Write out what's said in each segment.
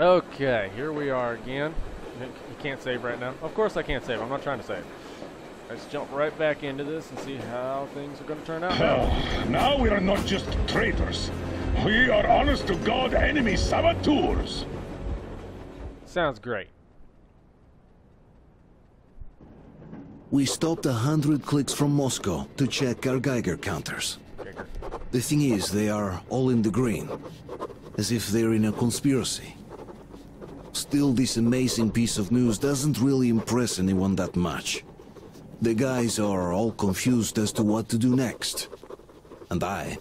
Okay, here we are again. You can't save right now. Of course I can't save. I'm not trying to save. Let's jump right back into this and see how things are going to turn out now. Now we are not just traitors. We are honest to God enemy saboteurs. Sounds great. We stopped 100 clicks from Moscow to check our Geiger counters. The thing is, they are all in the green, as if they're in a conspiracy. Still, this amazing piece of news doesn't really impress anyone that much. The guys are all confused as to what to do next. And I'm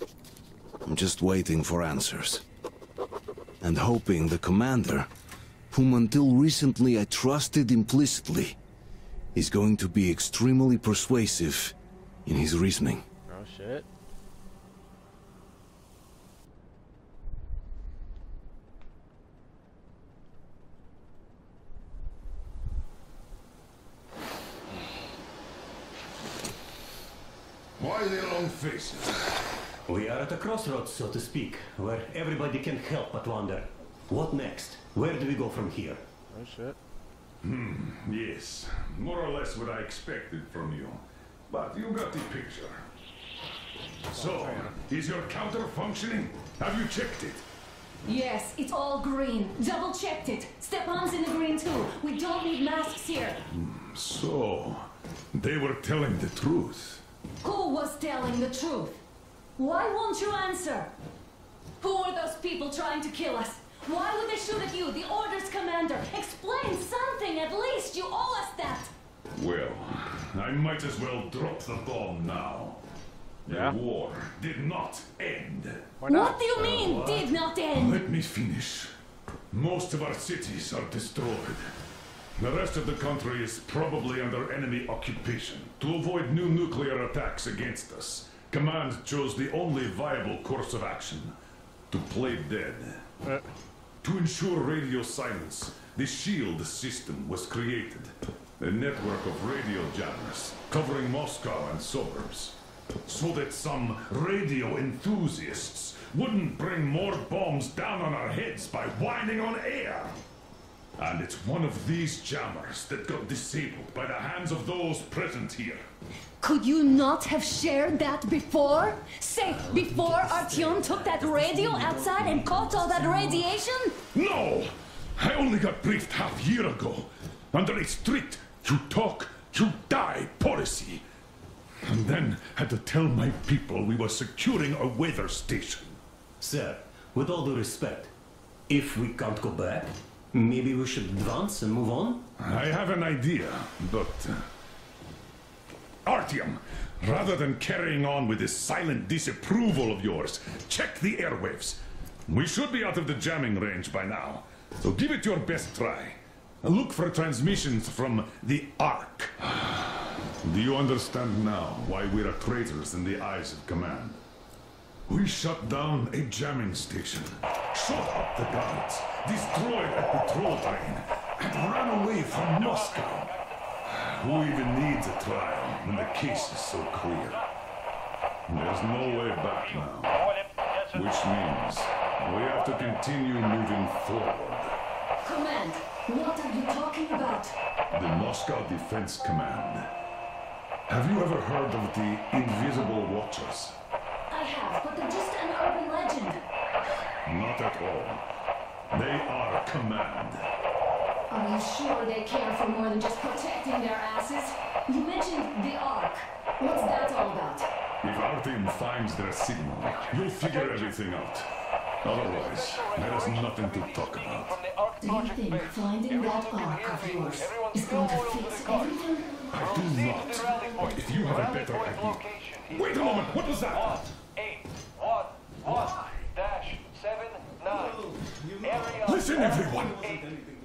just waiting for answers. And hoping the commander, whom until recently I trusted implicitly, is going to be extremely persuasive in his reasoning. Oh shit. Why the long faces? We are at a crossroads, so to speak, where everybody can help but wonder. What next? Where do we go from here? Oh shit. Yes, more or less what I expected from you. But you got the picture. So, is your counter functioning? Have you checked it? Yes, it's all green. Double checked it. Stepan's in the green too. We don't need masks here. So, they were telling the truth. Who was telling the truth? Why won't you answer? Who were those people trying to kill us? Why would they shoot at you, the Order's commander? Explain something, at least. You owe us that. Well, I might as well drop the bomb now. Yeah? The war did not end. Why not? What do you mean, did not end? Let me finish. Most of our cities are destroyed. The rest of the country is probably under enemy occupation. To avoid new nuclear attacks against us, Command chose the only viable course of action: to play dead. To ensure radio silence, the SHIELD system was created. A network of radio jammers covering Moscow and suburbs. So that some radio enthusiasts wouldn't bring more bombs down on our heads by whining on air. And it's one of these jammers that got disabled by the hands of those present here. Could you not have shared that before? Say, before Artyom took that radio outside and caught all that radiation? No! I only got briefed half year ago. Under a strict, you talk, you die policy. And then had to tell my people we were securing a weather station. Sir, with all due respect, if we can't go back, maybe we should advance and move on? I have an idea, but... Artyom, rather than carrying on with this silent disapproval of yours, check the airwaves. We should be out of the jamming range by now, so give it your best try. Look for transmissions from the Ark. Do you understand now why we are traitors in the eyes of Command? We shut down a jamming station, shot up the guards, destroyed a patrol train, and ran away from Moscow. Who even needs a trial when the case is so clear? There's no way back now, which means we have to continue moving forward. Command, what are you talking about? The Moscow Defense Command. Have you ever heard of the Invisible Watchers? I have, but they're just an urban legend. Not at all. They are Command. Are you sure they care for more than just protecting their asses? You mentioned the Ark. What's that all about? If Artyom finds their signal, you'll figure everything out. Otherwise, there is nothing to talk about. Do you think finding that Ark of yours is going to fix everything? I do not. But if you have a better idea... Wait a moment, what was that? 811-79. Area Listen, everyone!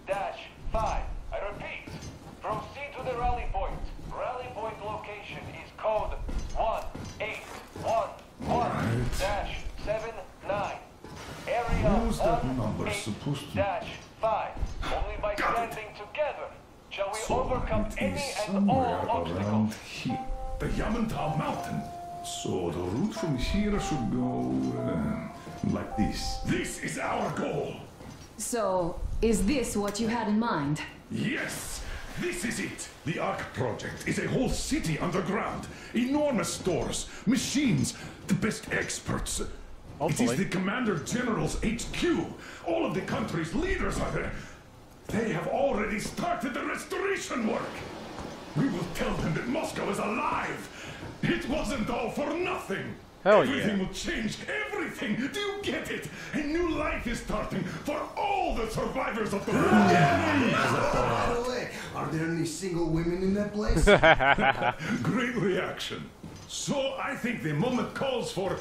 8-5. I repeat, proceed to the rally point. Rally point location is code 1811-79. Area Who's that number supposed to... 8-5. Only by standing together shall we So overcome it any is and somewhere all obstacles. around here. The Yamantau Mountain. So the route from here should go... like this. This is our goal. So, is this what you had in mind? Yes, this is it. The Ark Project is a whole city underground. Enormous stores, machines, the best experts. It Hopefully. is the Commander General's HQ. All of the country's leaders are there. They have already started the restoration work. We will tell them that Moscow is alive. It wasn't all for nothing. Hell Everything yeah. will change. Everything. Do you get it? A new life is starting for all the survivors of the war. By the way, are there any single women in that place? Great reaction. So I think the moment calls for...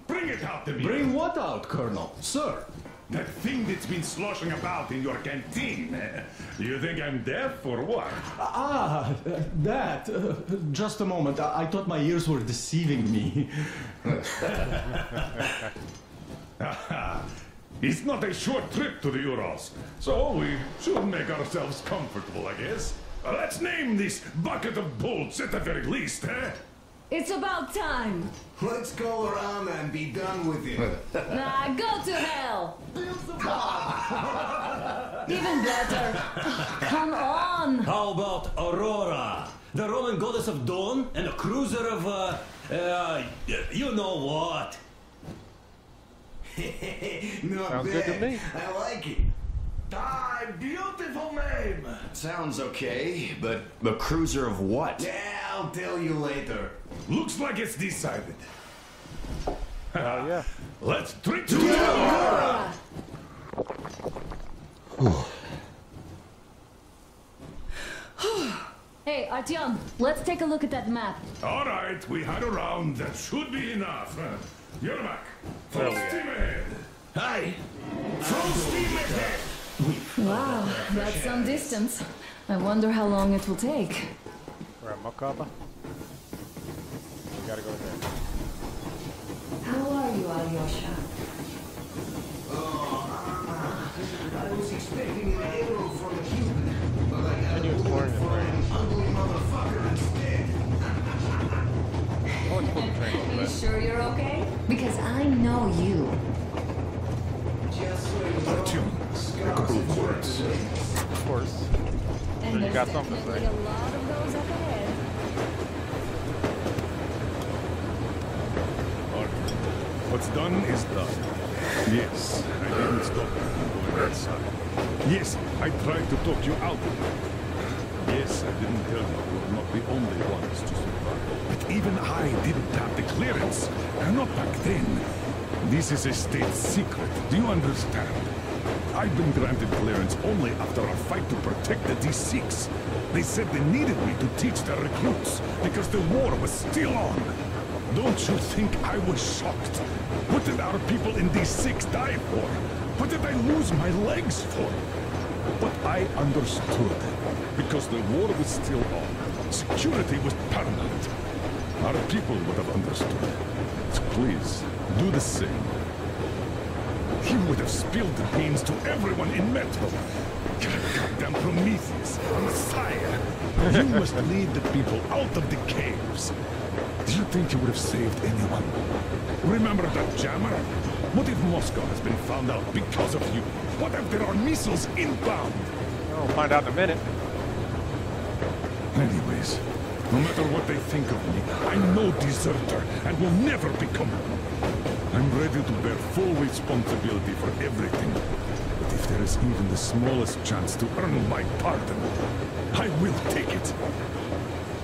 Bring it out to me. Bring what out, Colonel? Sir? That thing that's been sloshing about in your canteen. You think I'm deaf or what? That. Just a moment. I thought my ears were deceiving me. It's not a short trip to the Urals, so we should make ourselves comfortable, I guess. Let's name this bucket of bolts at the very least, eh? It's about time. Let's go around and be done with it. Nah, go to hell. Even better. Come on. How about Aurora? The Roman goddess of dawn and a cruiser of, you know what? Not Sounds good to me. I like it. Ah, beautiful name. Sounds okay, but a cruiser of what? Yeah, I'll tell you later. Looks like it's decided. Oh yeah. Let's drink to Aurora! Hey, Artyom, let's take a look at that map. All right, we had a round. That should be enough. Yermak, full There we are. steam ahead. Hi. Full steam ahead. Wow, that's some distance. I wonder how long it will take. We're at Makaba. We gotta go there. How are you, Alyosha? I was expecting an arrow from a Cuban, but I got Continue a bullet exploring the from train. an ugly motherfucker instead. Oh, it's the train a little You bit. sure you're okay? Because I know you. Just so you know, A couple of words. Of course. And you there's got something to definitely say. a lot of those up ahead. What's done is done. Yes, I didn't stop you from going outside. Yes, I tried to talk you out of it. Yes, I didn't tell you you were not the only ones to survive. But even I didn't have the clearance. Not back then. This is a state secret. Do you understand? I've been granted clearance only after a fight to protect the D6. They said they needed me to teach their recruits because the war was still on. Don't you think I was shocked? What did our people in D6 die for? What did I lose my legs for? But I understood. Because the war was still on. Security was paramount. Our people would have understood. So please, do the same. You would have spilled the beans to everyone in Metro. Goddamn Prometheus, a Messiah. You must lead the people out of the caves. Do you think you would have saved anyone? Remember that jammer? What if Moscow has been found out because of you? What if there are missiles inbound? We'll find out in a minute. Anyways, no matter what they think of me, I'm no deserter and will never become one. I'm ready to bear full responsibility for everything. But if there is even the smallest chance to earn my pardon, I will take it.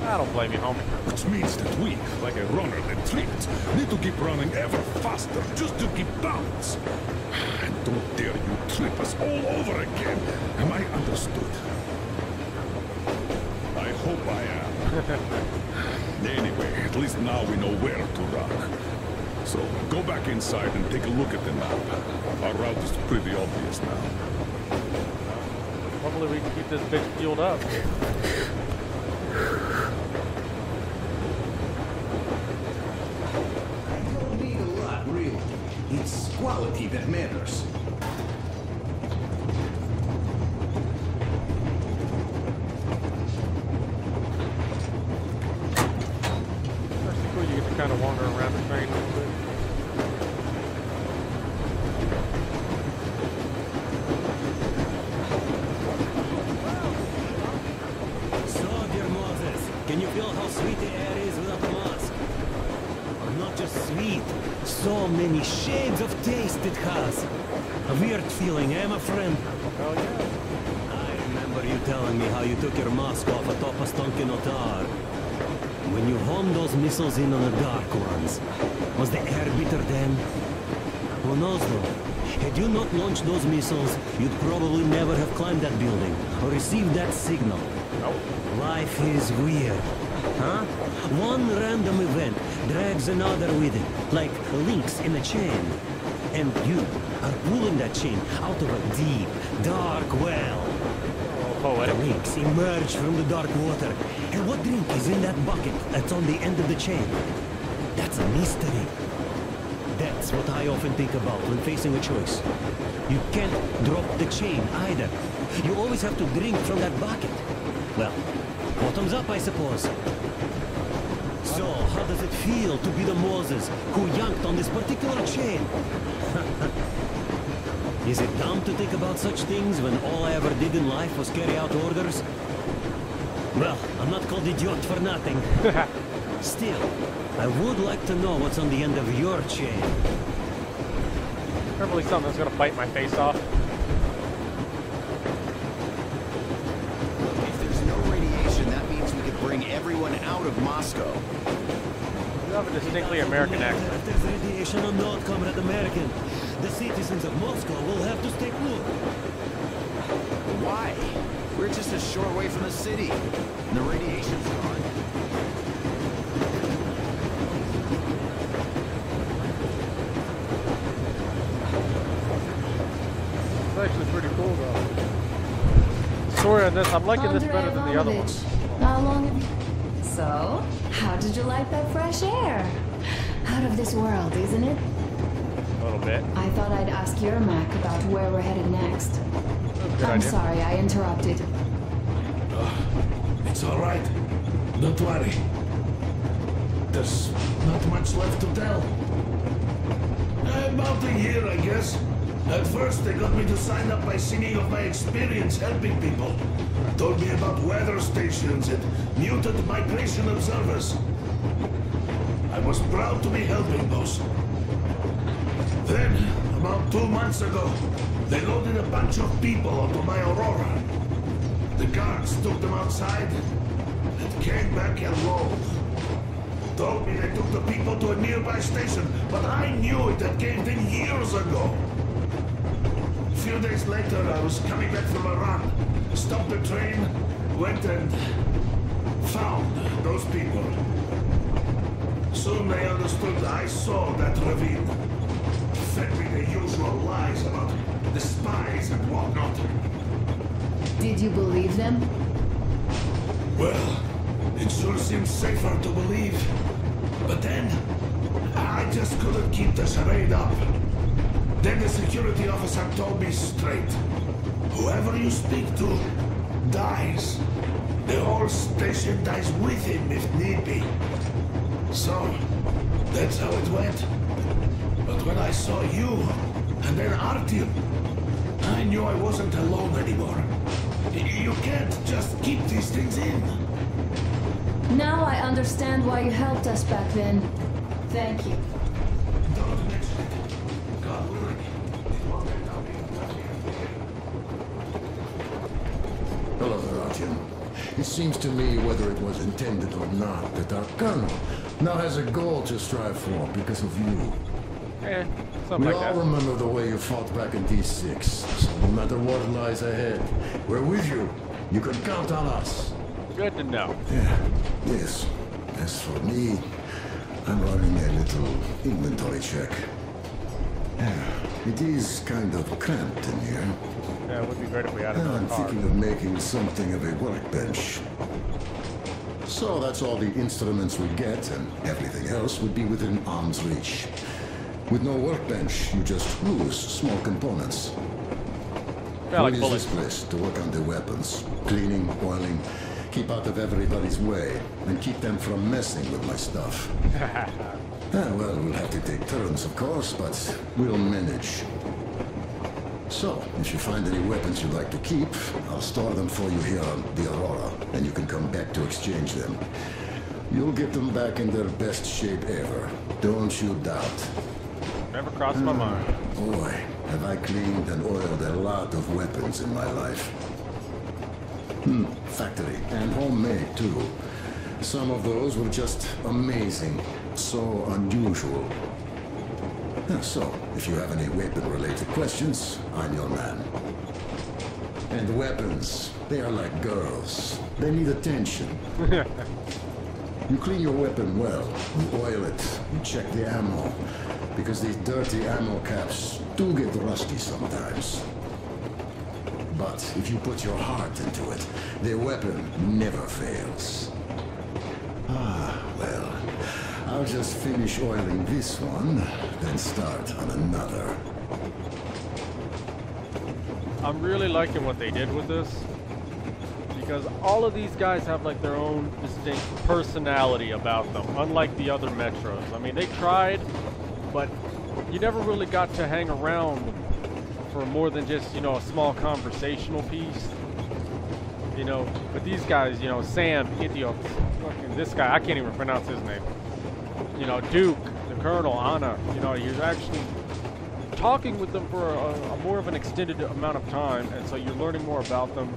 I don't blame you, homie. Which means that we, like a runner that tripped, need to keep running ever faster just to keep balance. And don't dare you trip us all over again. Am I understood? I hope I am. Anyway, at least now we know where to run. So, go back inside and take a look at the map. Our route is pretty obvious now. Hopefully we can keep this bitch fueled up. I don't need a lot, really. It's quality that matters. That's cool. You get to kind of wander around the train a little bit. sweet. So many shades of taste it has. A weird feeling, eh, my friend? Oh yeah. I remember you telling me how you took your mask off atop a Stonkin Otar. When you homed those missiles in on the Dark Ones, was the air bitter then? Who knows though? Had you not launched those missiles, you'd probably never have climbed that building or received that signal. Nope. Life is weird, huh? One random event drags another with it, like links in a chain. And you are pulling that chain out of a deep, dark well. Poetic. The links emerge from the dark water. And what drink is in that bucket that's on the end of the chain? That's a mystery. That's what I often think about when facing a choice. You can't drop the chain either. You always have to drink from that bucket. Well, bottoms up, I suppose. So, how does it feel to be the Moses who yanked on this particular chain? Is it dumb to think about such things when all I ever did in life was carry out orders? Well, I'm not called idiot for nothing. Still, I would like to know what's on the end of your chain. Probably something that's gonna bite my face off. If there's no radiation, that means we could bring everyone out of Moscow. You have a distinctly American accent. If there's radiation or not, Comrade American, the citizens of Moscow will have to stay put. Why? We're just a short way from the city. And the radiation's gone. It's actually pretty cool though. Story on this, I'm liking this better than the other one. How long have you... So, how did you like that fresh air? Out of this world, isn't it? A little bit. I thought I'd ask Yermak about where we're headed next. Good I'm idea. sorry, I interrupted. It's all right. Don't worry. There's not much left to tell. About a year, I guess. At first, they got me to sign up by singing of my experience helping people. Told me about weather stations and mutant migration observers. I was proud to be helping those. Then, about 2 months ago, they loaded a bunch of people onto my Aurora. The guards took them outside and came back alone. Told me they took the people to a nearby station, but I knew it had caved in years ago. A few days later, I was coming back from a run. Stopped the train, went and found those people. Soon they understood I saw that ravine. Fed me the usual lies about the spies and whatnot. Did you believe them? Well, it sure seems safer to believe. But then, I just couldn't keep the charade up. Then the security officer told me straight. Whoever you speak to dies. The whole station dies with him if need be. So, that's how it went. But when I saw you, and then Artyom, I knew I wasn't alone anymore. You can't just keep these things in. Now I understand why you helped us back then. Thank you. Don't mention it. God willing, it won't end up being bloody again. Hello there, Artyom. It seems to me, whether it was intended or not, that our colonel now has a goal to strive for because of you. Yeah, something We like all that. remember the way you fought back in D6, so no matter what lies ahead, we're with you. You can count on us. Good to know. Yeah, yes. As for me, I'm running a little inventory check. Yeah, it is kind of cramped in here. Yeah, it would be great if we had I'm another car. thinking of making something of a workbench. So that's all the instruments we get, and everything else would be within arm's reach. With no workbench, you just lose small components. Yeah, like What is bullets. this place to work on the weapons? Cleaning, oiling, keep out of everybody's way, and keep them from messing with my stuff. Well, we'll have to take turns, of course, but we'll manage. So, if you find any weapons you'd like to keep, I'll store them for you here on the Aurora, and you can come back to exchange them. You'll get them back in their best shape ever. Don't you doubt. Never crossed my mind. Boy, have I cleaned and oiled a lot of weapons in my life. Factory and homemade too. Some of those were just amazing. So unusual. So, if you have any weapon-related questions, I'm your man. And weapons, they are like girls. They need attention. You clean your weapon well, you oil it, you check the ammo. Because these dirty ammo caps do get rusty sometimes. But if you put your heart into it, the weapon never fails. Well, I'll just finish oiling this one, then start on another. I'm really liking what they did with this, because all of these guys have like their own distinct personality about them, unlike the other Metros. I mean, they tried, but you never really got to hang around for more than just, you know, a small conversational piece. You know, but these guys, you know, Sam, Idiot, fucking this guy, I can't even pronounce his name. You know, Duke, the Colonel, Anna, you know, you're actually talking with them for a more of an extended amount of time, and so you're learning more about them.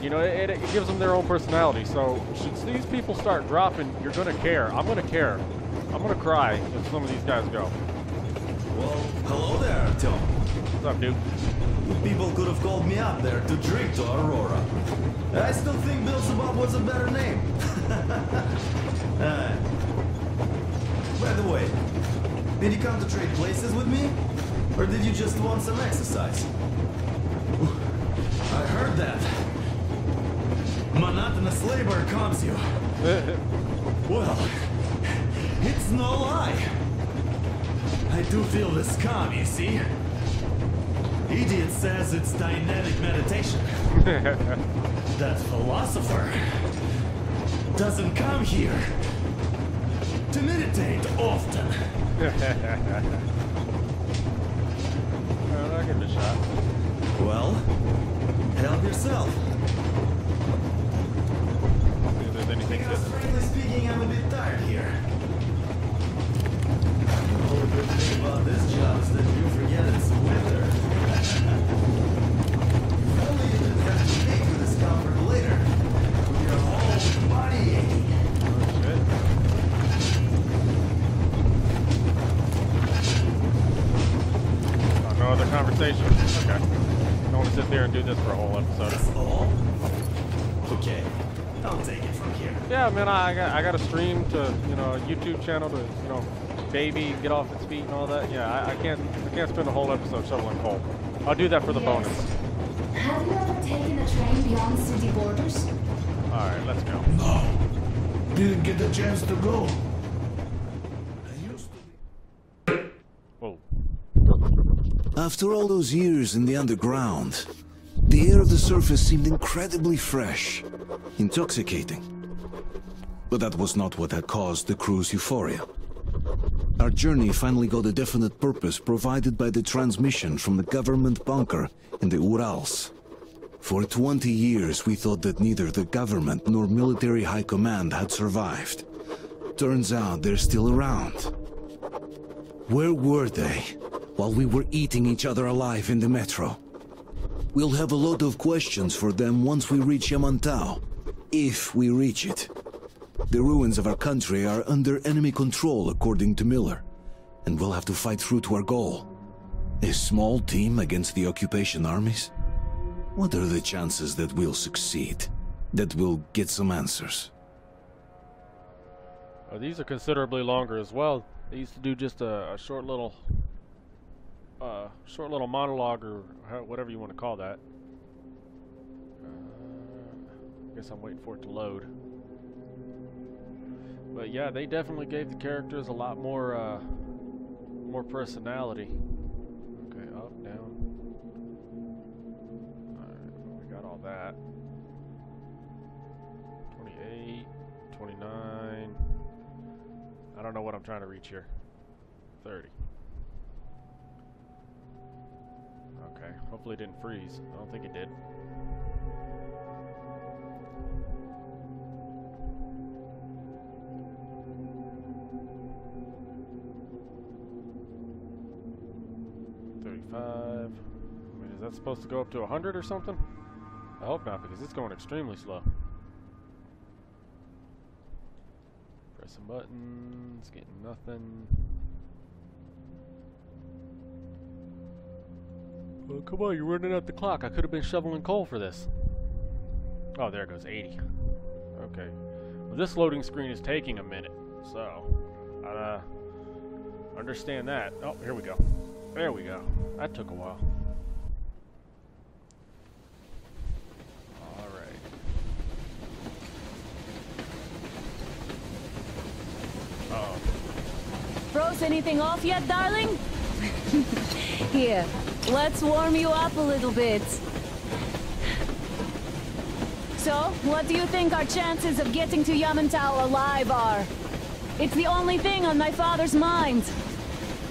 You know, it gives them their own personality. So should these people start dropping, you're gonna care. I'm gonna care. I'm gonna cry if some of these guys go. Well, hello there, Tom. What's up, Duke? People could have called me up there to drink to Aurora. I still think Beelzebub was a better name. By the way, did you come to trade places with me? Or did you just want some exercise? I heard that. Monotonous labor calms you. Well, it's no lie. I do feel this calm, you see? Idiot says it's dynamic meditation. That philosopher doesn't come here to meditate often. I'll give it a shot. Well, help yourself. See if there's anything Because frankly speaking, I'm a bit tired here. The only good thing about this job is that you forget it's winter. If only you didn't have to pay for this comfort later. With your whole body aching. Oh, no other conversation? Okay. Don't want to sit there and do this for a whole episode. That's all? Okay. I'll take it from here. Yeah, man, I got a stream to, you know, a YouTube channel to, you know, baby get off its feet and all that. Yeah, I can't spend a whole episode shoveling coal. I'll do that for the bonus. Have you ever taken a train beyond city borders? All right, let's go. No. Didn't get the chance to go. Whoa. After all those years in the underground, the air of the surface seemed incredibly fresh, intoxicating. But that was not what had caused the crew's euphoria. Our journey finally got a definite purpose provided by the transmission from the government bunker in the Urals. For 20 years we thought that neither the government nor military high command had survived. Turns out they're still around. Where were they while we were eating each other alive in the metro? We'll have a lot of questions for them once we reach Yamantau, if we reach it. The ruins of our country are under enemy control, according to Miller, and we'll have to fight through to our goal. A small team against the occupation armies? What are the chances that we'll succeed? That we'll get some answers? Oh, these are considerably longer as well. They used to do just a short little monologue, or whatever you want to call that. I guess I'm waiting for it to load. But yeah, they definitely gave the characters a lot more personality. Okay, up, down. Alright, we got all that. 28, 29. I don't know what I'm trying to reach here. 30. Okay, hopefully it didn't freeze. I don't think it did. 35. I mean, is that supposed to go up to 100 or something? I hope not, because it's going extremely slow. Pressing buttons, getting nothing. Oh, come on, you're running out the clock. I could have been shoveling coal for this. Oh, there it goes, 80. Okay. Well, this loading screen is taking a minute, so understand that. Oh, here we go. There we go. That took a while. Alright. Uh-oh. Froze anything off yet, darling? Here, let's warm you up a little bit. So, what do you think our chances of getting to Yamantau alive are? It's the only thing on my father's mind.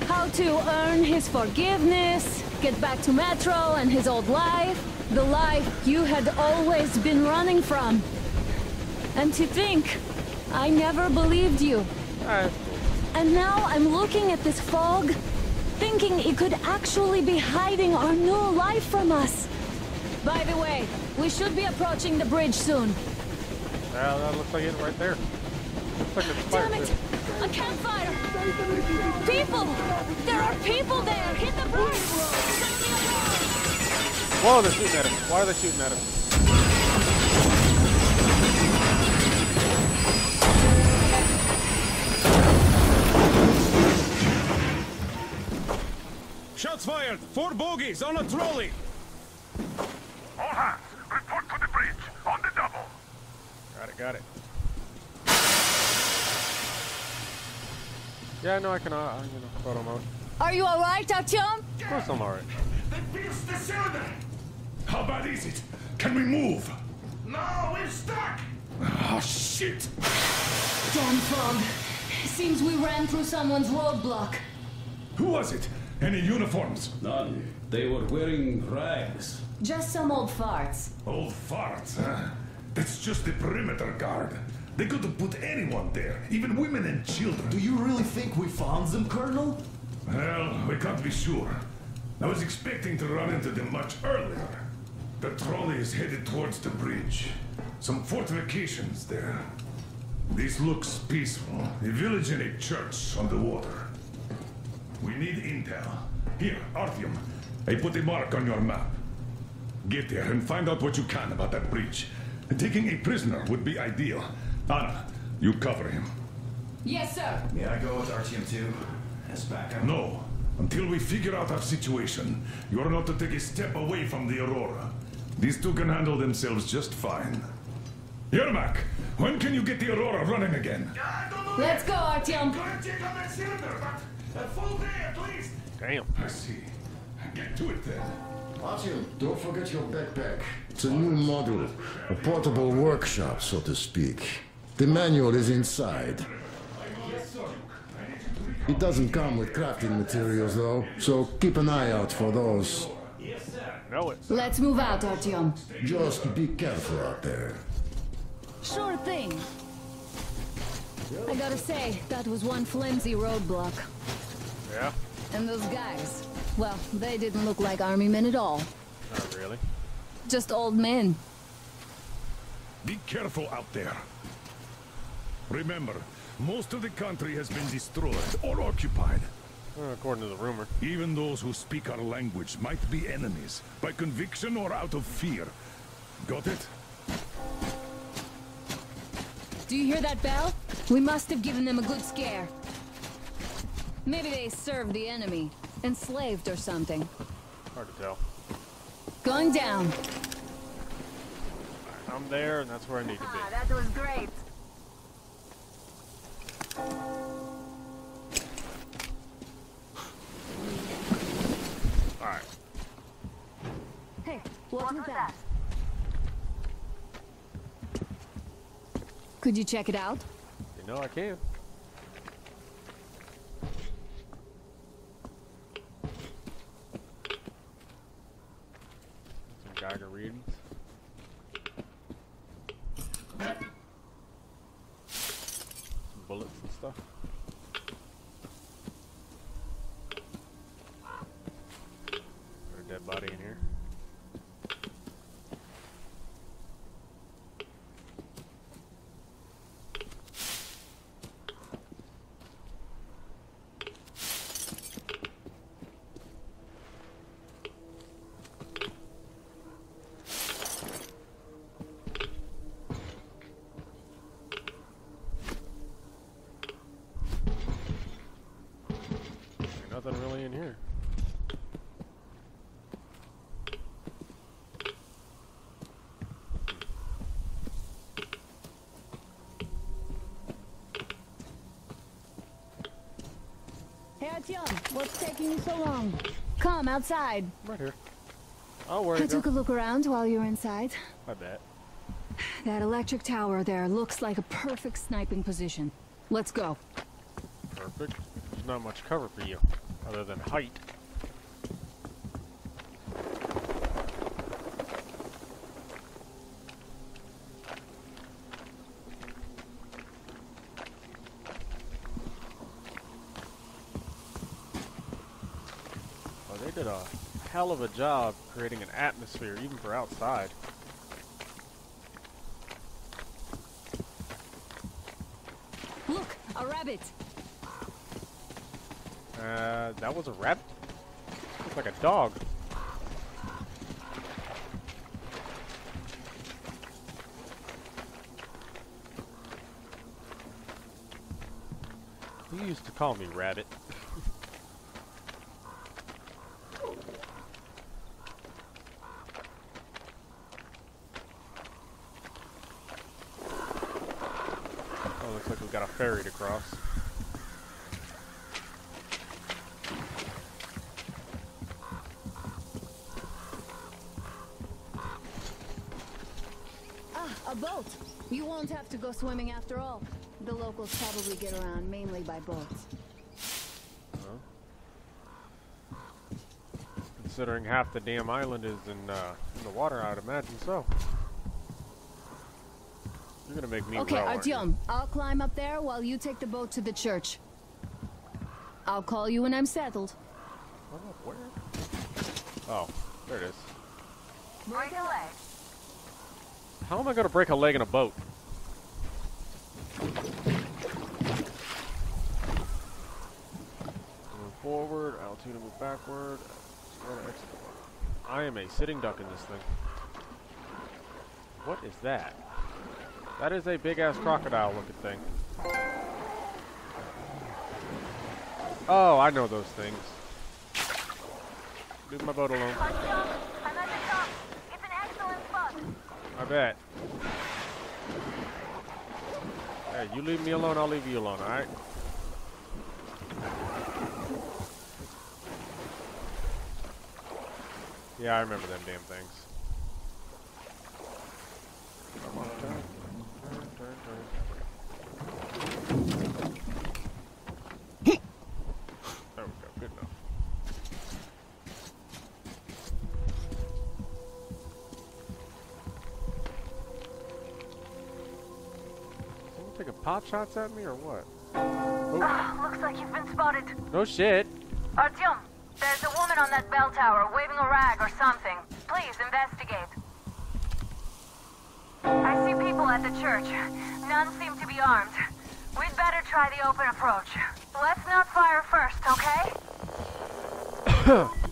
How to earn his forgiveness, get back to Metro and his old life, the life you had always been running from. And to think, I never believed you. And now I'm looking at this fog, thinking it could actually be hiding our new life from us. By the way, we should be approaching the bridge soon. Well, that looks like it right there. Looks like it's Damn it! A campfire! People! There are people there! Hit the bridge! Whoa, they're shooting at us. Why are they shooting at us? Shots fired! 4 bogies on a trolley! All hands, report to the bridge, on the double. Got it. Yeah, no, I can, photo mode. Are you alright, Artyom? Of course I'm alright. They pierced the cylinder! How bad is it? Can we move? No, we're stuck! Oh, shit! Damn fog. Seems we ran through someone's roadblock. Who was it? Any uniforms? None. They were wearing rags. Just some old farts. Old farts, huh? That's just the perimeter guard. They could have put anyone there, even women and children. Do you really think we found them, Colonel? Well, we can't be sure. I was expecting to run into them much earlier. The trolley is headed towards the bridge. Some fortifications there. This looks peaceful. A village and a church on the water. We need intel. Here, Artyom. I put a mark on your map. Get there and find out what you can about that bridge. Taking a prisoner would be ideal. Anna, you cover him. Yes, sir. May I go with Artyom too? As backup? No. Until we figure out our situation, you are not to take a step away from the Aurora. These two can handle themselves just fine. Yermak, when can you get the Aurora running again? I don't know. Let's go, Artyom. Gonna check on that cylinder, but a full day at least. Damn. I see. Get to it then. Artyom, don't forget your backpack. It's a new model, a portable workshop, so to speak. The manual is inside. It doesn't come with crafting materials, though, so keep an eye out for those. Know it. Let's move out, Artyom. Just be careful out there. Sure thing. I gotta say, that was one flimsy roadblock. Yeah? And those guys, well, they didn't look like army men at all. Not really. Just old men. Be careful out there. Remember, most of the country has been destroyed or occupied. According to the rumor. Even those who speak our language might be enemies, by conviction or out of fear. Got it? Do you hear that bell? We must have given them a good scare. Maybe they served the enemy. Enslaved or something. Hard to tell. Going down. I'm there, and that's where I need to be. That was great. Alright. Hey, what was that? Could you check it out? You know I can. Some Geiger readings. Some bullets and stuff. Nothing really in here. Hey, Artyom, what's taking you so long? Come outside. Right here. Oh, where you I took a look around while you were inside. I bet. That electric tower there looks like a perfect sniping position. Let's go. Perfect. There's not much cover for you, other than height. Oh, they did a hell of a job creating an atmosphere, even for outside. Look, a rabbit. That was a rabbit? Looks like a dog. He used to call me Rabbit. Oh, looks like we've got a ferry to cross. A boat. You won't have to go swimming after all. The locals probably get around mainly by boats. Well, considering half the damn island is in the water, I'd imagine so. You're gonna make me Okay, row, aren't you? Artyom, I'll climb up there while you take the boat to the church. I'll call you when I'm settled. Where? Oh, there it is. Break a leg. How am I gonna break a leg in a boat? Move forward, altitude to move backward. I am a sitting duck in this thing. What is that? That is a big ass crocodile looking thing. Oh, I know those things. Leave my boat alone. I'm at the top. It's an excellent spot. I bet. Hey, you leave me alone, I'll leave you alone, alright? Yeah, I remember them damn things. Come on, turn. There we go, good enough. Taking pot shots at me or what? Oh. Looks like you've been spotted. No shit. Artyom, there's a woman on that bell tower waving a rag or something. Please investigate. I see people at the church. None seem to be armed. We'd better try the open approach. Let's not fire first, okay?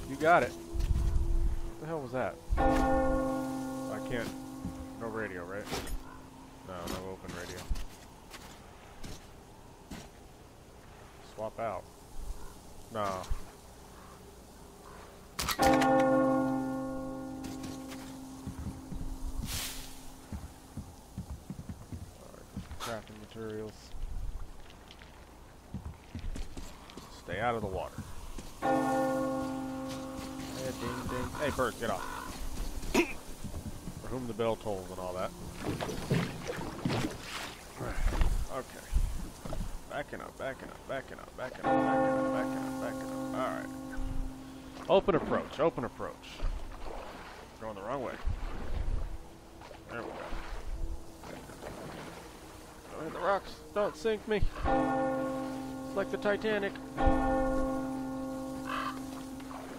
You got it. What the hell was that? I can't. No radio, right? No, no open radio. Swap out. No. Crafting materials. Stay out of the water. Hey, ding, ding. Hey, bird, get off. For whom the bell tolls and all that. Okay. Backing up, backing up, backing up, backing up, backing up, backing up, backing up. Alright. Open approach, open approach. Going the wrong way. There we go. Don't hit the rocks. Don't sink me. It's like the Titanic.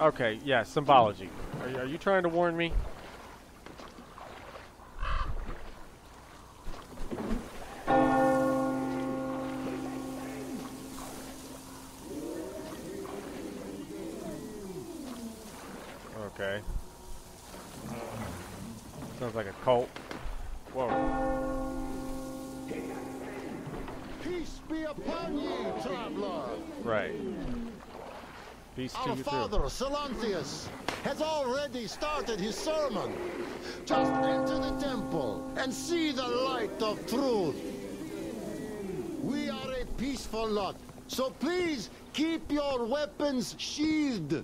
Okay, yeah, symbology. Are you trying to warn me? Okay. Sounds like a cult. Whoa. Peace be upon you, traveler. Right. Peace to Our you too. father, Silanthius, has already started his sermon. Just enter the temple and see the light of truth. We are a peaceful lot, so please keep your weapons sheathed.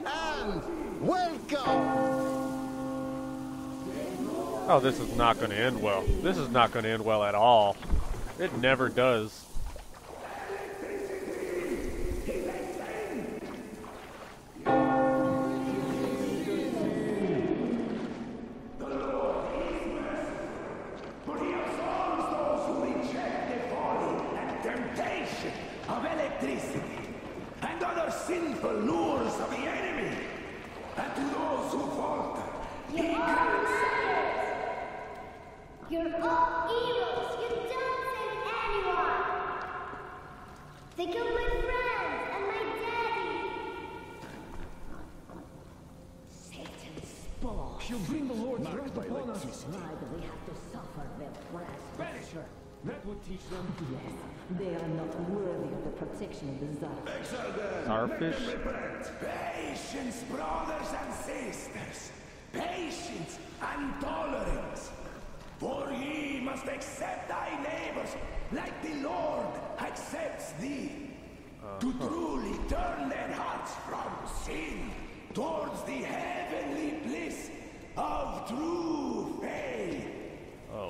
And welcome! Oh, this is not going to end well. This is not going to end well at all. It never does. Of electricity and other sinful lures of the enemy, and to those who falter, he grants. You're all evils. You don't save anyone. They killed my friends and my daddy. Satan's spawn. You bring the Lord's wrath upon us. Why do we have to suffer their wrath? That would teach them. Yes, they are not worthy of the protection of the Tsar. Starfish? Patience, brothers and sisters. Patience and tolerance. For ye must accept thy neighbors like the Lord accepts thee. To truly turn their hearts from sin towards the heavenly bliss of true faith.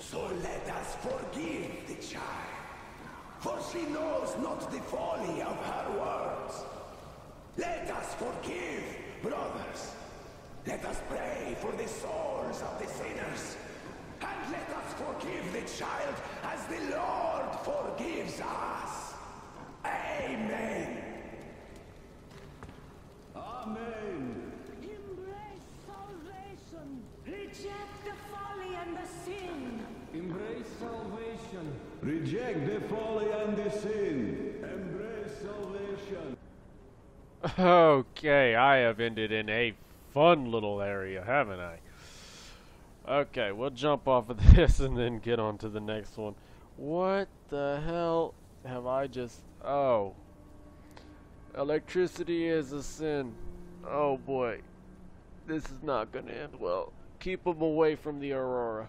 So let us forgive the child, for she knows not the folly of her words. Let us forgive, brothers. Let us pray for the souls of the sinners. And let us forgive the child as the Lord forgives us. Amen. Amen. Embrace salvation. Reject the folly and the sin. Embrace salvation. Reject the folly and the sin. Embrace salvation. Okay, I have ended in a fun little area, haven't I? Okay, we'll jump off of this and then get on to the next one. What the hell have I just... Oh. Electricity is a sin. Oh boy. This is not gonna end well. Keep them away from the Aurora.